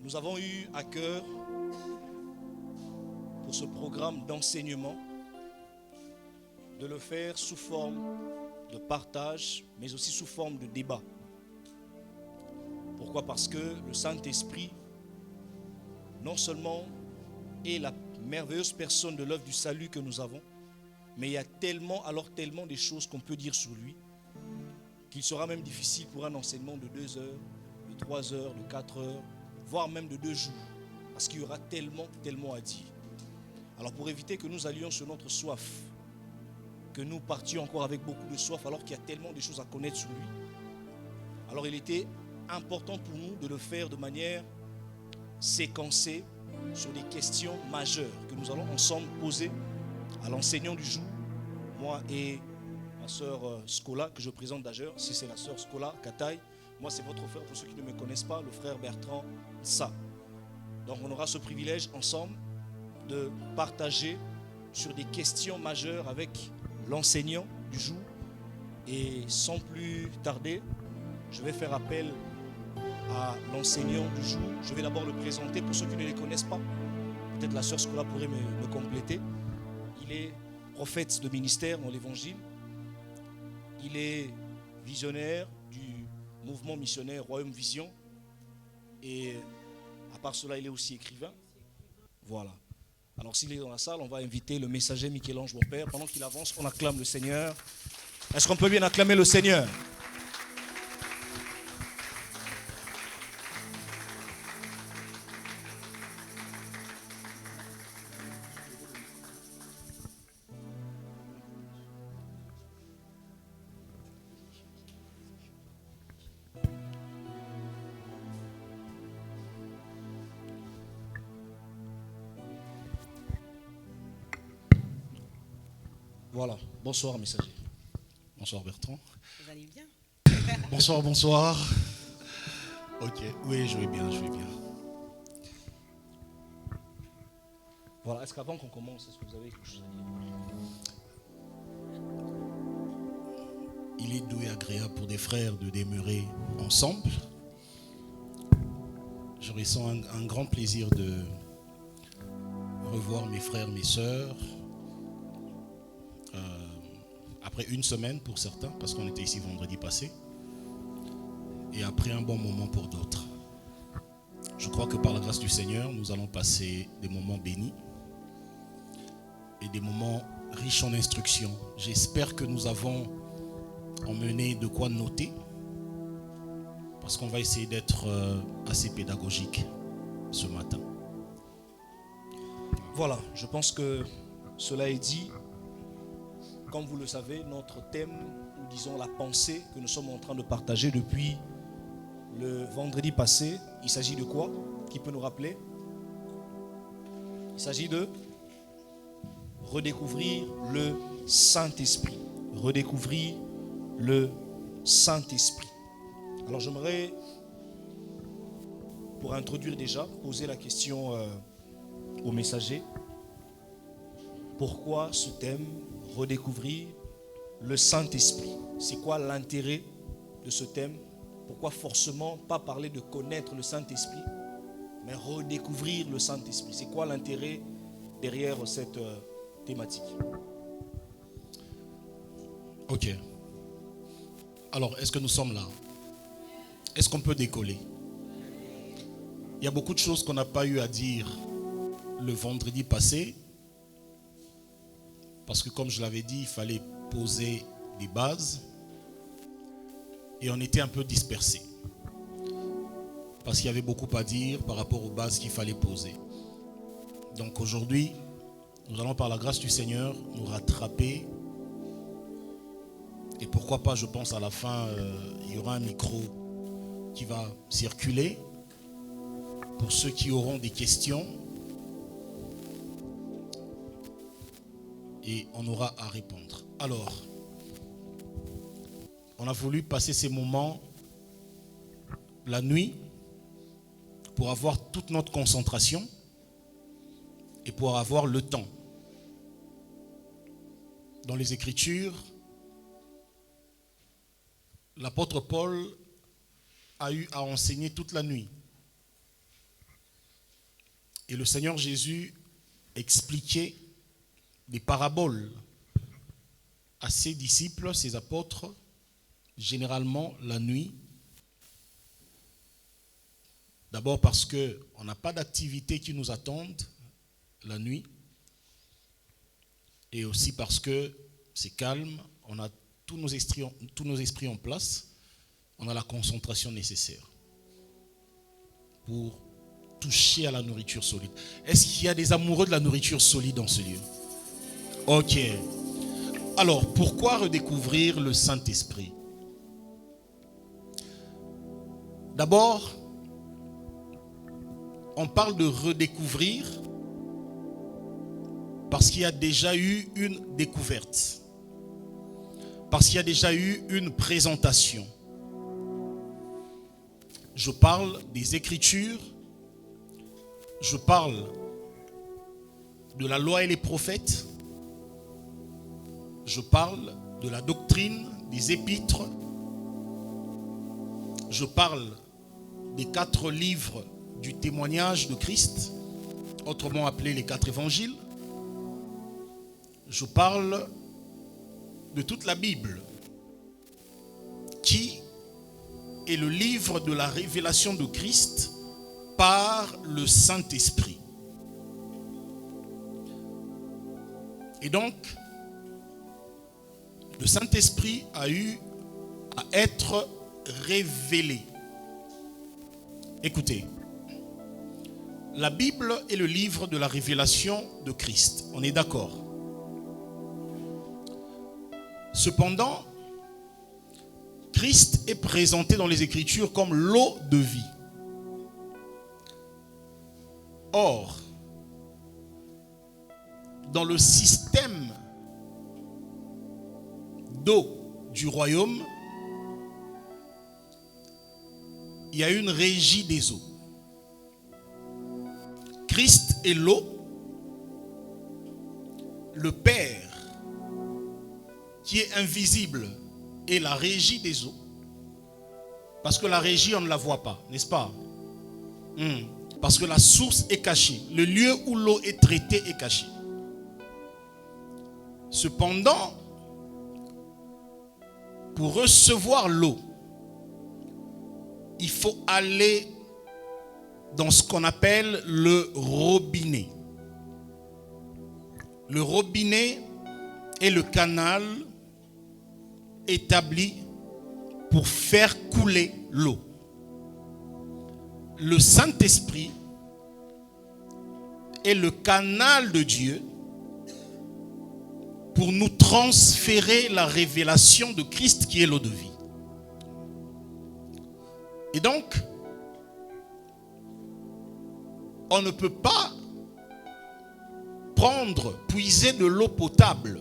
Nous avons eu à cœur, pour ce programme d'enseignement, de le faire sous forme de partage, mais aussi sous forme de débat. Pourquoi? Parce que le Saint-Esprit, non seulement est la merveilleuse personne de l'œuvre du salut que nous avons, mais il y a tellement des choses qu'on peut dire sur lui, qu'il sera même difficile pour un enseignement de 2 heures, de 3 heures, de 4 heures, voire même de 2 jours, parce qu'il y aura tellement à dire. Alors pour éviter que nous allions sur notre soif, que nous partions encore avec beaucoup de soif, alors qu'il y a tellement de choses à connaître sur lui, alors il était important pour nous de le faire de manière séquencée sur des questions majeures que nous allons ensemble poser à l'enseignant du jour, moi et ma soeur Scola, que je présente d'ailleurs. Si c'est la soeur Scola Kataï, moi c'est votre frère, pour ceux qui ne me connaissent pas, le frère Bertrand Sa. Donc on aura ce privilège ensemble de partager sur des questions majeures avec l'enseignant du jour. Et sans plus tarder, je vais faire appel à l'enseignant du jour. Je vais d'abord le présenter pour ceux qui ne les connaissent pas. Peut-être la sœur Scola pourrait me compléter. Il est prophète de ministère dans l'évangile. Il est visionnaire du mouvement missionnaire Royaume Vision. Et à part cela, il est aussi écrivain. Voilà. Alors s'il est dans la salle, on va inviter le messager Michel-Ange Beaupère. Pendant qu'il avance, on acclame le Seigneur. Est-ce qu'on peut bien acclamer le Seigneur? Voilà. Bonsoir, messager. Bonsoir, Bertrand. Vous allez bien? Bonsoir, bonsoir. Ok, oui, je vais bien. Voilà. Est-ce qu'avant qu'on commence, est-ce que vous avez quelque chose à dire? Il est doux et agréable pour des frères de demeurer ensemble. Je ressens un grand plaisir de revoir mes frères, mes sœurs. Après une semaine pour certains, parce qu'on était ici vendredi passé, et après un bon moment pour d'autres. Je crois que par la grâce du Seigneur, nous allons passer des moments bénis et des moments riches en instruction. J'espère que nous avons emmené de quoi noter, parce qu'on va essayer d'être assez pédagogique ce matin. Voilà, je pense que cela est dit. Comme vous le savez, notre thème, ou disons la pensée que nous sommes en train de partager depuis le vendredi passé, il s'agit de quoi? Qui peut nous rappeler? Il s'agit de redécouvrir le Saint-Esprit. Redécouvrir le Saint-Esprit. Alors j'aimerais, pour introduire déjà, poser la question au messager. Pourquoi ce thème? Redécouvrir le Saint-Esprit. C'est quoi l'intérêt de ce thème? Pourquoi forcément pas parler de connaître le Saint-Esprit, mais redécouvrir le Saint-Esprit? C'est quoi l'intérêt derrière cette thématique? Ok. Alors, est-ce que nous sommes là? Est-ce qu'on peut décoller? Il y a beaucoup de choses qu'on n'a pas eu à dire le vendredi passé, parce que comme je l'avais dit, il fallait poser des bases et on était un peu dispersés parce qu'il y avait beaucoup à dire par rapport aux bases qu'il fallait poser. Donc aujourd'hui, nous allons par la grâce du Seigneur nous rattraper et pourquoi pas, je pense à la fin, il y aura un micro qui va circuler pour ceux qui auront des questions. Et on aura à répondre. Alors, on a voulu passer ces moments la nuit pour avoir toute notre concentration et pour avoir le temps. Dans les Écritures, l'apôtre Paul a eu à enseigner toute la nuit. Et le Seigneur Jésus expliquait des paraboles à ses disciples, ses apôtres, généralement la nuit. D'abord parce qu'on n'a pas d'activité qui nous attendent la nuit. Et aussi parce que c'est calme, on a tous nos esprits en place, on a la concentration nécessaire pour toucher à la nourriture solide. Est-ce qu'il y a des amoureux de la nourriture solide dans ce lieu? Ok. Alors, pourquoi redécouvrir le Saint-Esprit? D'abord, on parle de redécouvrir parce qu'il y a déjà eu une découverte, parce qu'il y a déjà eu une présentation. Je parle des Écritures, je parle de la loi et les prophètes, je parle de la doctrine, des épîtres, je parle des 4 livres du témoignage de Christ, autrement appelés les 4 évangiles. Je parle de toute la Bible, qui est le livre de la révélation de Christ par le Saint-Esprit. Et donc, le Saint-Esprit a eu à être révélé. Écoutez, la Bible est le livre de la révélation de Christ. On est d'accord? Cependant, Christ est présenté dans les Écritures comme l'eau de vie. Or, dans le système d'eau du royaume, il y a une régie des eaux. Christ est l'eau. Le Père, qui est invisible, est la régie des eaux. Parce que la régie, on ne la voit pas, n'est-ce pas? Parce que la source est cachée. Le lieu où l'eau est traitée est caché. Cependant, pour recevoir l'eau, il faut aller dans ce qu'on appelle le robinet. Le robinet est le canal établi pour faire couler l'eau. Le Saint-Esprit est le canal de Dieu pour nous transférer la révélation de Christ qui est l'eau de vie. Et donc, on ne peut pas puiser de l'eau potable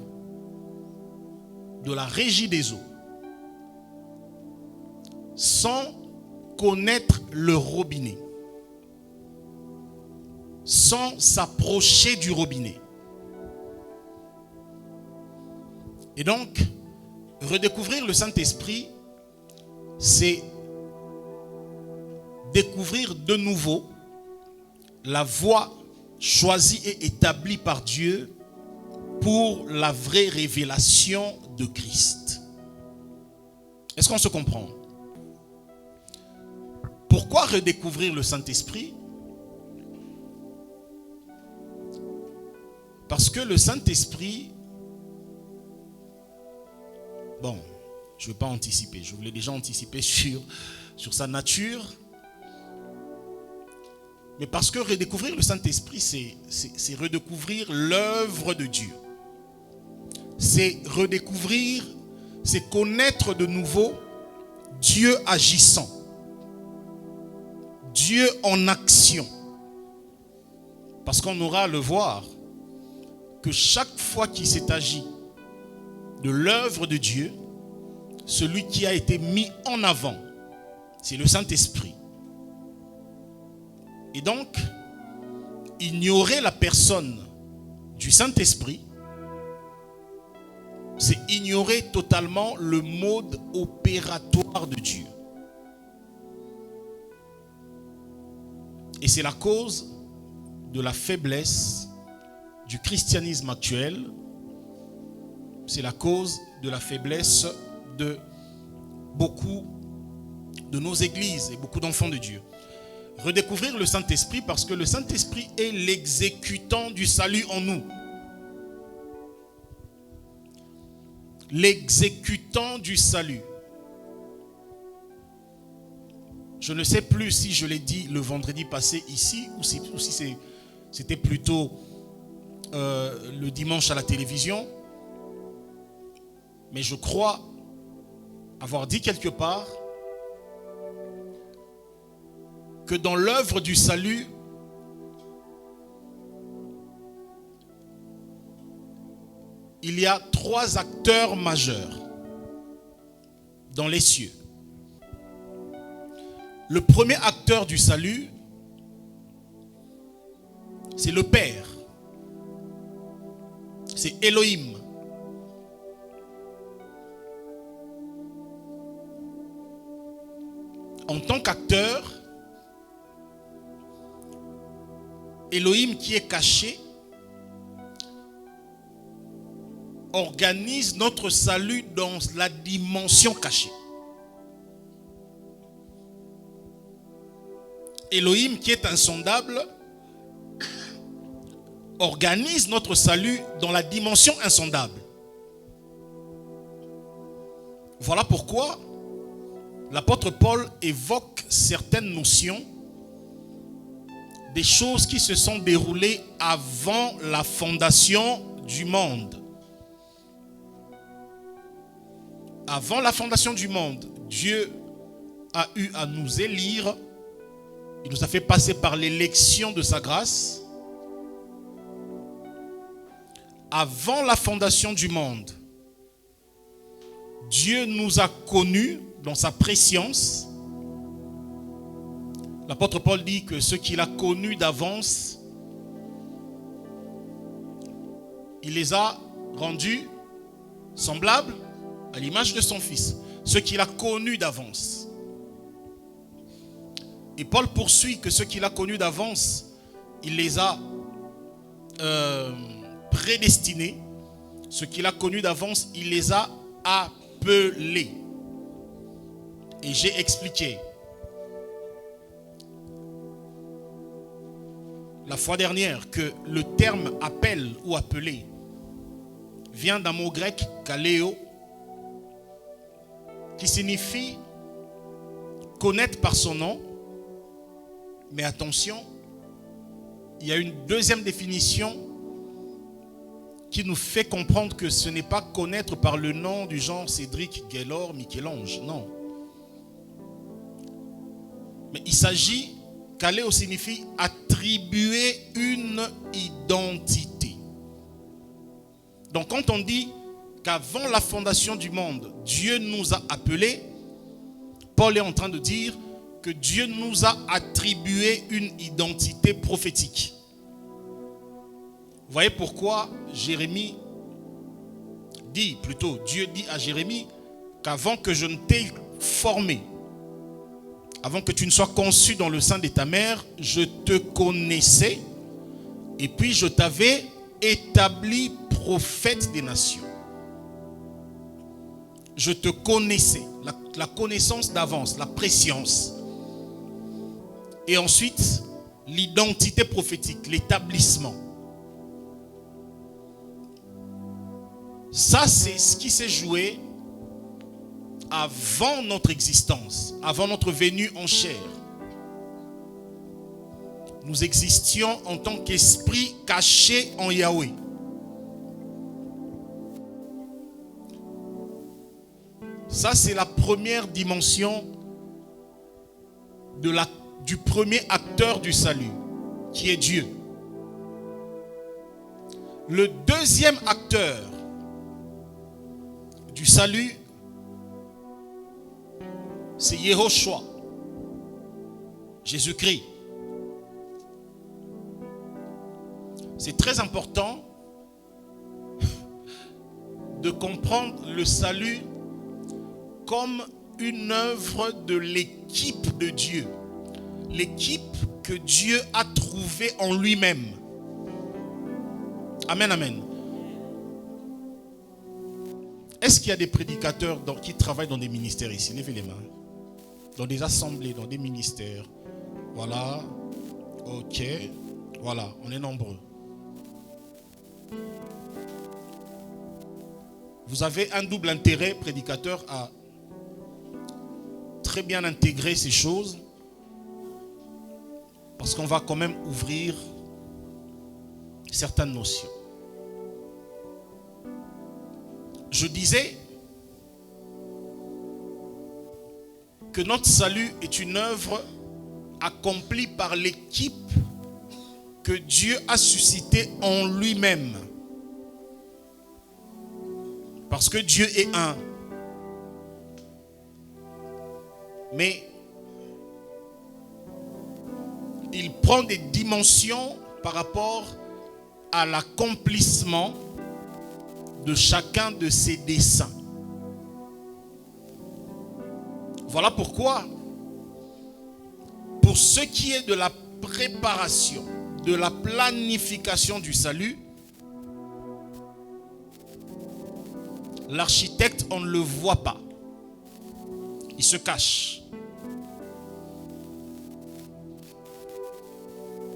de la régie des eaux sans connaître le robinet, sans s'approcher du robinet. Et donc, redécouvrir le Saint-Esprit, c'est découvrir de nouveau la voie choisie et établie par Dieu pour la vraie révélation de Christ. Est-ce qu'on se comprend? Pourquoi redécouvrir le Saint-Esprit? Parce que le Saint-Esprit, bon, je ne veux pas anticiper, je voulais déjà anticiper sur sa nature. Mais parce que redécouvrir le Saint-Esprit, c'est redécouvrir l'œuvre de Dieu. C'est redécouvrir, c'est connaître de nouveau Dieu agissant. Dieu en action. Parce qu'on aura à le voir que chaque fois qu'il s'est agi de l'œuvre de Dieu, celui qui a été mis en avant, c'est le Saint-Esprit. Et donc, ignorer la personne du Saint-Esprit, c'est ignorer totalement le mode opératoire de Dieu. Et c'est la cause de la faiblesse du christianisme actuel. C'est la cause de la faiblesse de beaucoup de nos églises et beaucoup d'enfants de Dieu. Redécouvrir le Saint-Esprit, parce que le Saint-Esprit est l'exécutant du salut en nous. L'exécutant du salut. Je ne sais plus si je l'ai dit le vendredi passé ici ou si c'était plutôt le dimanche à la télévision. Mais je crois avoir dit quelque part que dans l'œuvre du salut, il y a 3 acteurs majeurs dans les cieux. Le premier acteur du salut, c'est le Père. C'est Elohim. En tant qu'acteur, Elohim qui est caché organise notre salut dans la dimension cachée. Elohim qui est insondable organise notre salut dans la dimension insondable. Voilà pourquoi l'apôtre Paul évoque certaines notions, des choses qui se sont déroulées avant la fondation du monde. Avant la fondation du monde, Dieu a eu à nous élire. Il nous a fait passer par l'élection de sa grâce. Avant la fondation du monde, Dieu nous a connus dans sa préscience. L'apôtre Paul dit que ce qu'il a connu d'avance, il les a rendus semblables à l'image de son Fils. Ce qu'il a connu d'avance. Et Paul poursuit que ce qu'il a connu d'avance, il les a prédestinés. Ce qu'il a connu d'avance, il les a appelés. Et j'ai expliqué la fois dernière que le terme appel ou appelé vient d'un mot grec kaleo qui signifie connaître par son nom. Mais attention, il y a une deuxième définition qui nous fait comprendre que ce n'est pas connaître par le nom du genre Cédric, Gaylor, Michel-Ange, non. Mais il s'agit, kaléo signifie attribuer une identité. Donc quand on dit qu'avant la fondation du monde, Dieu nous a appelés, Paul est en train de dire que Dieu nous a attribué une identité prophétique. Vous voyez pourquoi Jérémie dit, plutôt Dieu dit à Jérémie qu'avant que je ne t'ai formé, avant que tu ne sois conçu dans le sein de ta mère, je te connaissais et puis je t'avais établi prophète des nations. Je te connaissais, la connaissance d'avance, la préscience. Et ensuite, l'identité prophétique, l'établissement. Ça, c'est ce qui s'est joué avant notre existence, avant notre venue en chair. Nous existions en tant qu'esprit caché en Yahweh. Ça, c'est la première dimension du premier acteur du salut, qui est Dieu. Le deuxième acteur du salut, c'est Yehoshua, Jésus-Christ. C'est très important de comprendre le salut comme une œuvre de l'équipe de Dieu. l'équipe que Dieu a trouvée en lui-même. Amen, amen. Est-ce qu'il y a des prédicateurs qui travaillent dans des ministères ici? Levez les mains. Dans des assemblées, dans des ministères. Voilà. Ok. Voilà, on est nombreux. Vous avez un double intérêt, prédicateur, à très bien intégrer ces choses. Parce qu'on va quand même ouvrir certaines notions. Je disais que notre salut est une œuvre accomplie par l'équipe que Dieu a suscitée en lui-même. Parce que Dieu est un. Mais il prend des dimensions par rapport à l'accomplissement de chacun de ses desseins. Voilà pourquoi, pour ce qui est de la préparation, de la planification du salut, l'architecte, on ne le voit pas. Il se cache.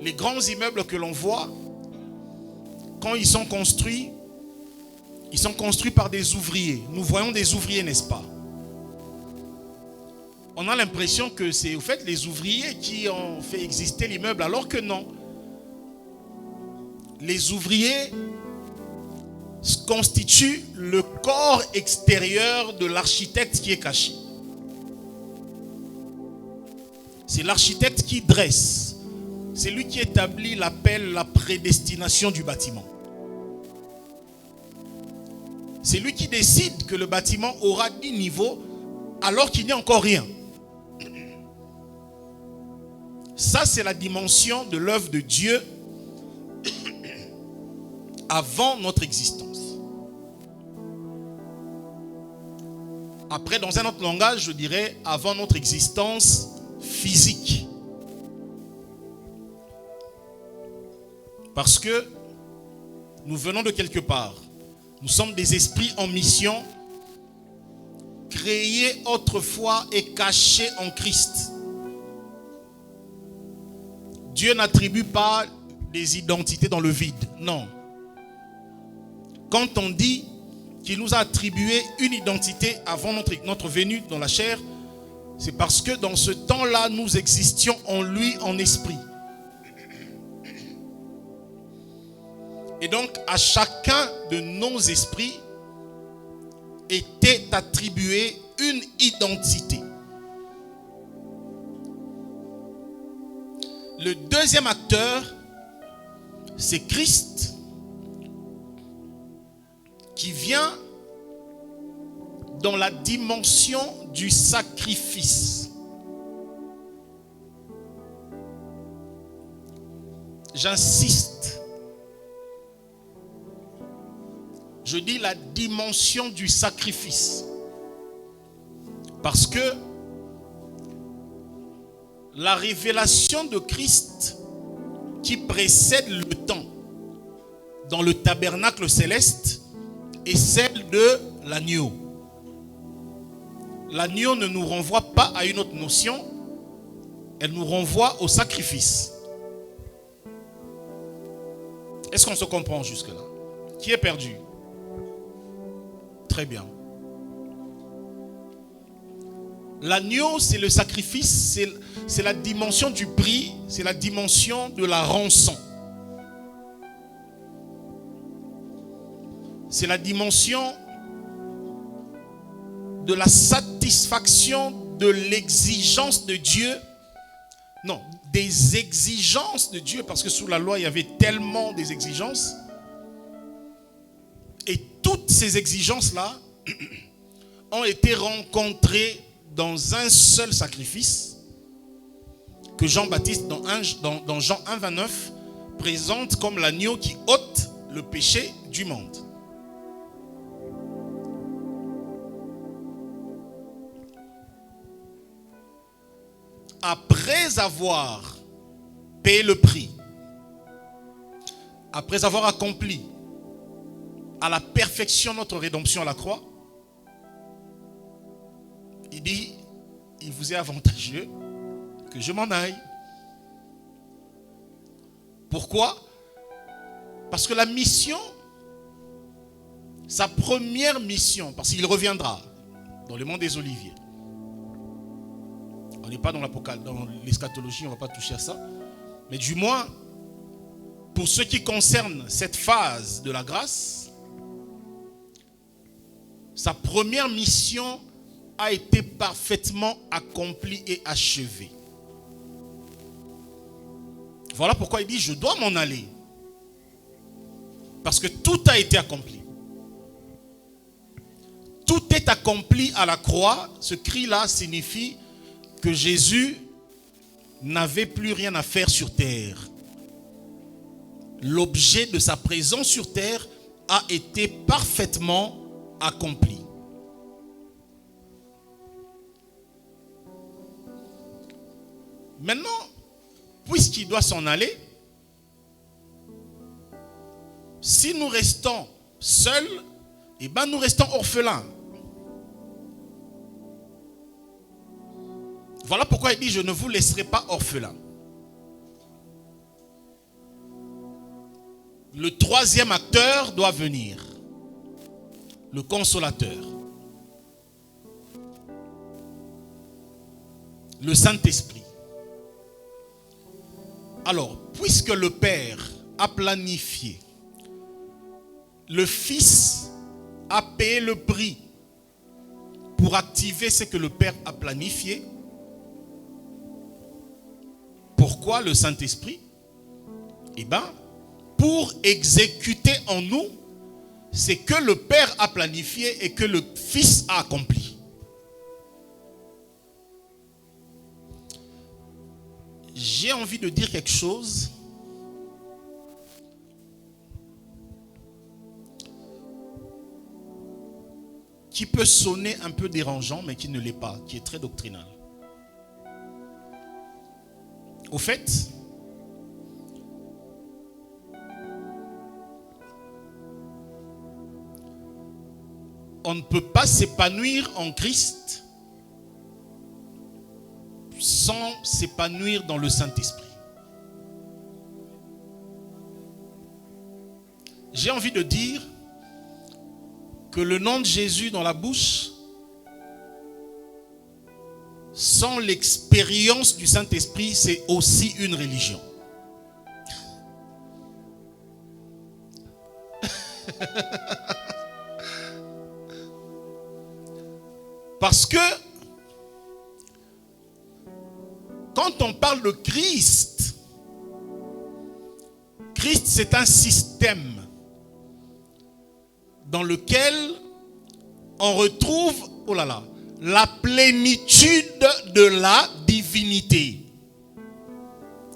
Les grands immeubles que l'on voit, quand ils sont construits par des ouvriers. Nous voyons des ouvriers, n'est-ce pas? On a l'impression que c'est au fait les ouvriers qui ont fait exister l'immeuble, alors que non. Les ouvriers constituent le corps extérieur de l'architecte qui est caché. C'est l'architecte qui dresse. C'est lui qui établit l'appel, la prédestination du bâtiment. C'est lui qui décide que le bâtiment aura 10 niveaux alors qu'il n'y a encore rien. Ça, c'est la dimension de l'œuvre de Dieu avant notre existence. Après, dans un autre langage, je dirais avant notre existence physique. Parce que nous venons de quelque part. Nous sommes des esprits en mission, créés autrefois et cachés en Christ. Dieu n'attribue pas des identités dans le vide, non. Quand on dit qu'il nous a attribué une identité avant notre venue dans la chair, c'est parce que dans ce temps-là, nous existions en lui en esprit. Et donc, à chacun de nos esprits était attribuée une identité. Le deuxième acteur, c'est Christ, qui vient dans la dimension du sacrifice. J'insiste. Je dis la dimension du sacrifice. Parce que la révélation de Christ qui précède le temps dans le tabernacle céleste est celle de l'agneau. L'agneau ne nous renvoie pas à une autre notion, elle nous renvoie au sacrifice. Est-ce qu'on se comprend jusque-là? Qui est perdu? Très bien. L'agneau, c'est le sacrifice, c'est la dimension du prix, c'est la dimension de la rançon. C'est la dimension de la satisfaction de l'exigence de Dieu. Non, des exigences de Dieu, parce que sous la loi, il y avait tellement des exigences. Et toutes ces exigences-là ont été rencontrées dans un seul sacrifice que Jean-Baptiste, dans Jean 1,29, présente comme l'agneau qui ôte le péché du monde. Après après avoir payé le prix, après avoir accompli à la perfection notre rédemption à la croix, il dit, il vous est avantageux que je m'en aille. Pourquoi? Parce que la mission, sa première mission, parce qu'il reviendra dans le monde des Oliviers. On n'est pas dans l'apocalypse, dans l'eschatologie, on ne va pas toucher à ça. Mais du moins, pour ce qui concerne cette phase de la grâce, sa première mission a été parfaitement accomplie et achevée. Voilà pourquoi il dit, je dois m'en aller. Parce que tout a été accompli. Tout est accompli à la croix. Ce cri-là signifie que Jésus n'avait plus rien à faire sur terre. L'objet de sa présence sur terre a été parfaitement accompli. Maintenant, puisqu'il doit s'en aller, si nous restons seuls, eh bien nous restons orphelins. Voilà pourquoi il dit, je ne vous laisserai pas orphelins. Le troisième acteur doit venir. Le consolateur. Le Saint-Esprit. Alors, puisque le Père a planifié, le Fils a payé le prix pour activer ce que le Père a planifié, pourquoi le Saint-Esprit? Eh bien, pour exécuter en nous ce que le Père a planifié et que le Fils a accompli. J'ai envie de dire quelque chose qui peut sonner un peu dérangeant, mais qui ne l'est pas, qui est très doctrinal. Au fait, on ne peut pas s'épanouir en Christ sans s'épanouir dans le Saint-Esprit. J'ai envie de dire que le nom de Jésus dans la bouche, sans l'expérience du Saint-Esprit, c'est aussi une religion. Parce que quand on parle de Christ, Christ c'est un système dans lequel on retrouve, oh là là, la plénitude de la divinité.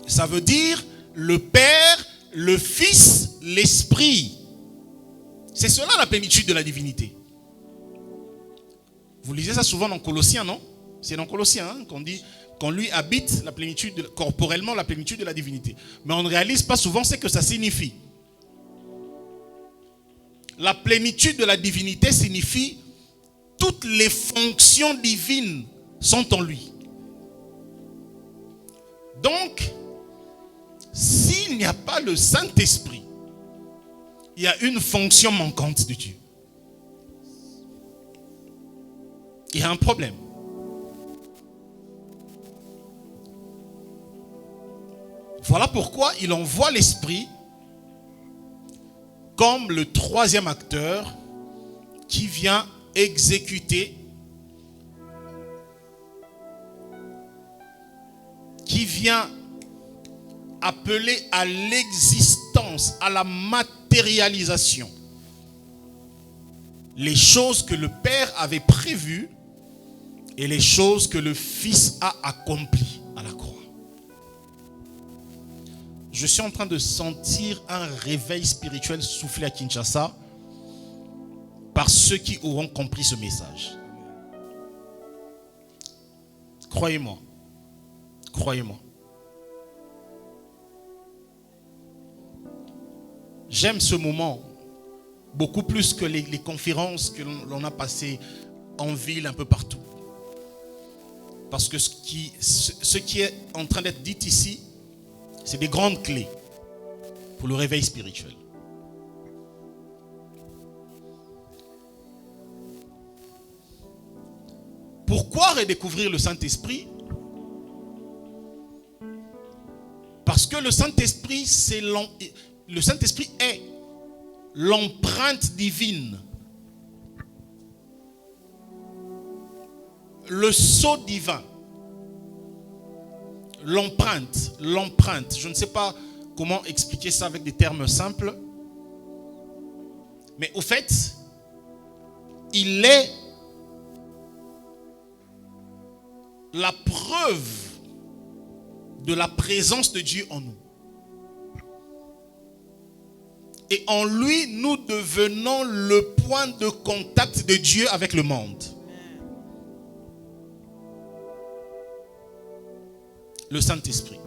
Ça veut dire le Père, le Fils, l'Esprit. C'est cela la plénitude de la divinité. Vous lisez ça souvent dans Colossiens, non? C'est dans Colossiens hein, qu'on dit qu'on lui habite la plénitude, corporellement la plénitude de la divinité. Mais on ne réalise pas souvent ce que ça signifie. La plénitude de la divinité signifie toutes les fonctions divines sont en lui. Donc, s'il n'y a pas le Saint-Esprit, il y a une fonction manquante de Dieu. Il y a un problème. Voilà pourquoi il envoie l'Esprit comme le troisième acteur qui vient exécuter, qui vient appeler à l'existence, à la matérialisation les choses que le Père avait prévues et les choses que le Fils a accomplies à la croix. Je suis en train de sentir un réveil spirituel souffler à Kinshasa par ceux qui auront compris ce message. Croyez-moi, Croyez-moi. J'aime ce moment beaucoup plus que les conférences que l'on a passées en ville un peu partout. Parce que ce qui est en train d'être dit ici, c'est des grandes clés pour le réveil spirituel. Pourquoi redécouvrir le Saint-Esprit? Parce que le Saint-Esprit est l'empreinte divine. Le sceau divin. L'empreinte. Je ne sais pas comment expliquer ça avec des termes simples. Mais au fait, il est la preuve de la présence de Dieu en nous. Et en lui, nous devenons le point de contact de Dieu avec le monde. Le Saint-Esprit.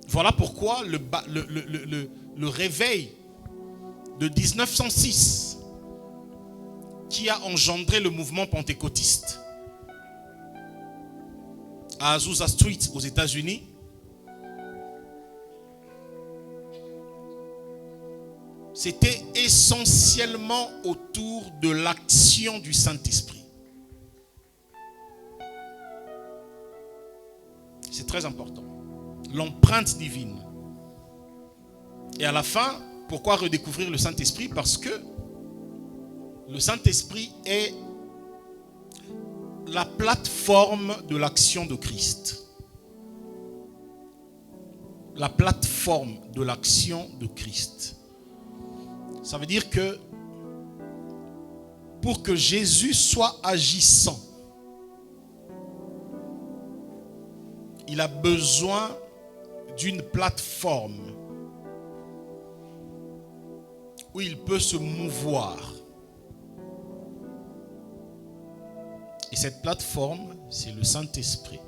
Voilà pourquoi le réveil de 1906 qui a engendré le mouvement pentecôtiste à Azusa Street aux États-Unis c'était essentiellement autour de l'action du Saint-Esprit. C'est très important. L'empreinte divine. Et à la fin, pourquoi redécouvrir le Saint-Esprit? Parce que le Saint-Esprit est la plateforme de l'action de Christ. La plateforme de l'action de Christ. Ça veut dire que pour que Jésus soit agissant, il a besoin d'une plateforme où il peut se mouvoir. Et cette plateforme, c'est le Saint-Esprit.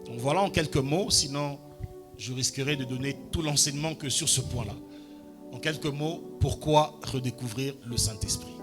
Donc voilà en quelques mots, sinon je risquerais de donner tout l'enseignement que sur ce point-là. En quelques mots, pourquoi redécouvrir le Saint-Esprit?